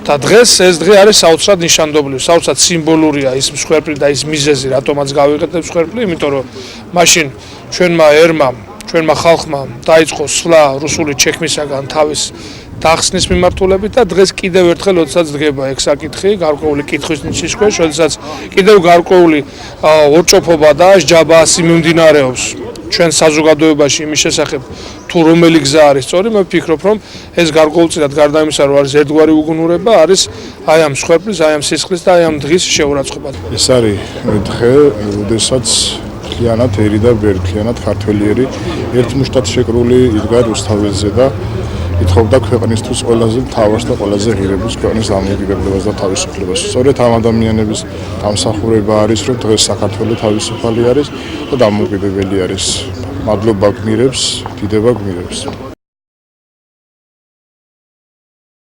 და დღეს ეს დღე არის საოცრად ნიშანდობლივი, საოცრად სიმბოლურია ის მსხვერპლი და ის მიზეზი, რატომაც გავიღეთ მსხვერპლი, იმიტომ რომ მაშინ ჩვენმა ერმამ, ჩვენმა ხალხმა დაიწყო სვლა რუსული ჩექმისაგან თავის დახსნის მიმართულებით და დღეს კიდევ ერთხელ, როდესაც დგება ეგ საკითხი, გარკვეული კითხვის ნიშნის ქვეშ, როდესაც კიდევ გარკვეული ორჭოფობა და ჯაბაასი მიმდინარეობს ჩვენ საზოგადოებაში იმის შესახებ თუ რომელი გზა არის სწორი, მე ვფიქრობ, რომ ეს გარკვეულწილად გარდა იმისა, რომ არის ერთგვარი უგუნურება, არის აი ამ მსხვერპლის, აი ამ სისხლის და აი ამ დღის შეურაცხყოფა. ეს არის დღე, როდესაც მთლიანად ერი და ბერფლიანად ქართველიერი ერთ მუშტად შეკრული იდგა რუსთაველზე და ითხოვდა ქვეყნისთვის ყველაზე მთავარს და ყველაზე ღირებულს ქვეყნის დამოუკიდებლობას და თავისუფლებას. სწორედ ამ ადამიანების დამსახურება არის, რომ დღეს საქართველო თავისუფალი არის და დამოუკიდებელი არის. მადლობა გმირებს, დიდება გმირებს.